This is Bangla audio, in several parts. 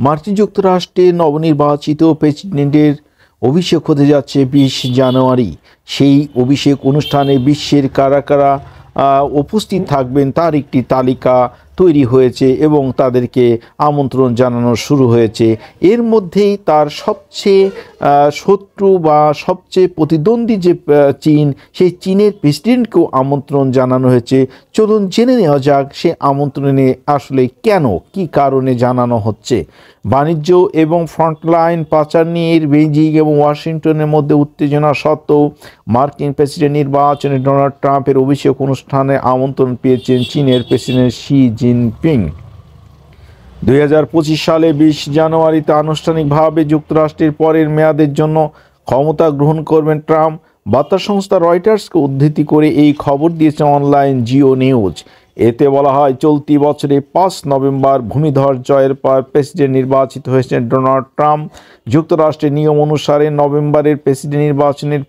মার্কিন যুক্তরাষ্ট্রে নবনির্বাচিত প্রেসিডেন্টের অভিষেক হতে যাচ্ছে 20 জানুয়ারি। সেই অভিষেক অনুষ্ঠানে বিশ্বের কারা কারা উপস্থিত থাকবেন তার একটি তালিকা তৈরি হয়েছে এবং তাদেরকে আমন্ত্রণ জানানো শুরু হয়েছে। এর মধ্যেই তার সবচেয়ে শত্রু বা সবচেয়ে প্রতিদ্বন্দ্বী যে চীন, সেই চীনের প্রেসিডেন্টকেও আমন্ত্রণ জানানো হয়েছে। চলুন জেনে নেওয়া যাক সে আমন্ত্রণে আসলে কেন, কি কারণে জানানো হচ্ছে। বাণিজ্য এবং ফ্রন্টলাইন পাচার নিয়ে বেইজিং এবং ওয়াশিংটনের মধ্যে উত্তেজনা সত্ত্বেও মার্কিন প্রেসিডেন্ট নির্বাচনে ডোনাল্ড ট্রাম্পের অভিষেক অনুষ্ঠানে আমন্ত্রণ পেয়েছেন চীনের প্রেসিডেন্ট শি জিনপিং। 2025 সালে 20 জানুয়ারিতে আনুষ্ঠানিকভাবে যুক্তরাষ্ট্রের পরের মেয়াদের জন্য ক্ষমতা গ্রহণ করবেন ট্রাম্প। বার্তা সংস্থা রয়টার্সকে উদ্ধৃতি করে এই খবর দিয়েছে অনলাইন জিও নিউজ। এতে বলা হয়, চলতি বছরে 5 নভেম্বর ভূমিধস জয়ের পর প্রেসিডেন্ট নির্বাচিত হয়েছেন ডোনাল্ড ট্রাম্প। যুক্তরাষ্ট্রের নিয়ম অনুসারে নভেম্বরের প্রেসিডেন্ট নির্বাচনের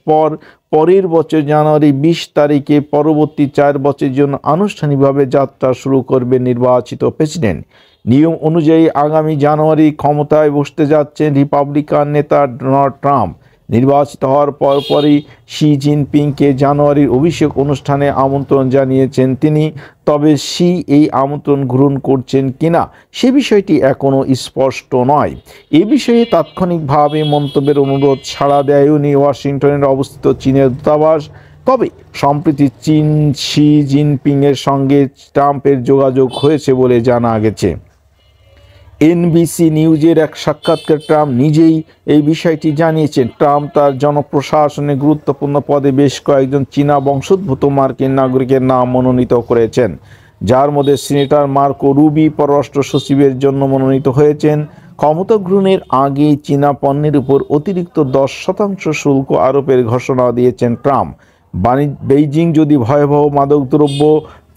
পরের বছর জানুয়ারি 20 তারিখে পরবর্তী 4 বছরের জন্য আনুষ্ঠানিকভাবে যাত্রা শুরু করবে নির্বাচিত প্রেসিডেন্ট। নিয়ম অনুযায়ী আগামী জানুয়ারি ক্ষমতায় বসতে যাচ্ছেন রিপাবলিকান নেতা ডোনাল্ড ট্রাম্প। নির্বাচিত হওয়ার পরপরই শি জিনপিংকে জানুয়ারির অভিষেক অনুষ্ঠানে আমন্ত্রণ জানিয়েছেন তিনি। তবে শি এই আমন্ত্রণ গ্রহণ করছেন কিনা সে বিষয়টি এখনও স্পষ্ট নয়। এ বিষয়ে তাৎক্ষণিকভাবে মন্তব্যের অনুরোধ ছাড়া দেয়নি ওয়াশিংটনের অবস্থিত চীনের দূতাবাস। তবে সম্প্রতি চীন শি জিনপিংয়ের সঙ্গে ট্রাম্পের যোগাযোগ হয়েছে বলে জানা গেছে। এনবিসি নিউজের এক সাক্ষাৎকারে ট্রাম্প নিজেই এই বিষয়টি জানিয়েছেন। ট্রাম্প তার জনপ্রশাসনে গুরুত্বপূর্ণ পদে বেশ কয়েকজন চীনা বংশোদ্ভূত মার্কিন নাগরিকের নাম মনোনীত করেছেন, যার মধ্যে সিনেটর মার্কো রুবি পররাষ্ট্র সচিবের জন্য মনোনীত হয়েছেন। ক্ষমতা গ্রহণের আগে চীনা পণ্যের উপর অতিরিক্ত 10% শুল্ক আরোপের ঘোষণা দিয়েছেন ট্রাম্প। বেইজিং যদি ভয়াবহ মাদকদ্রব্য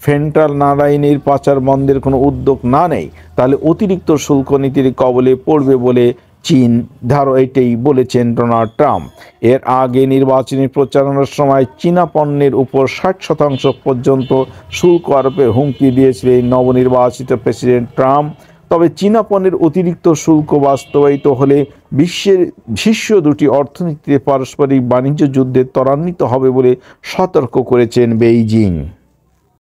ফেন্টানাইলের পাচার বন্ধের কোনো উদ্যোগ না নেয়, তাহলে অতিরিক্ত শুল্ক নীতির কবলে পড়বে বলে চীন এটাই বলেছেন ডোনাল্ড ট্রাম্প। এর আগে নির্বাচনী প্রচারণার সময় চীনা পণ্যের উপর 60% পর্যন্ত শুল্ক আরোপের হুমকি দিয়েছিলেন নবনির্বাচিত প্রেসিডেন্ট ট্রাম্প। তবে চীনা পণ্যের অতিরিক্ত শুল্ক বাস্তবায়িত হলে বিশ্বের শীর্ষ দুটি অর্থনীতিতে পারস্পরিক বাণিজ্য যুদ্ধে ত্বরান্বিত হবে বলে সতর্ক করেছেন বেইজিং।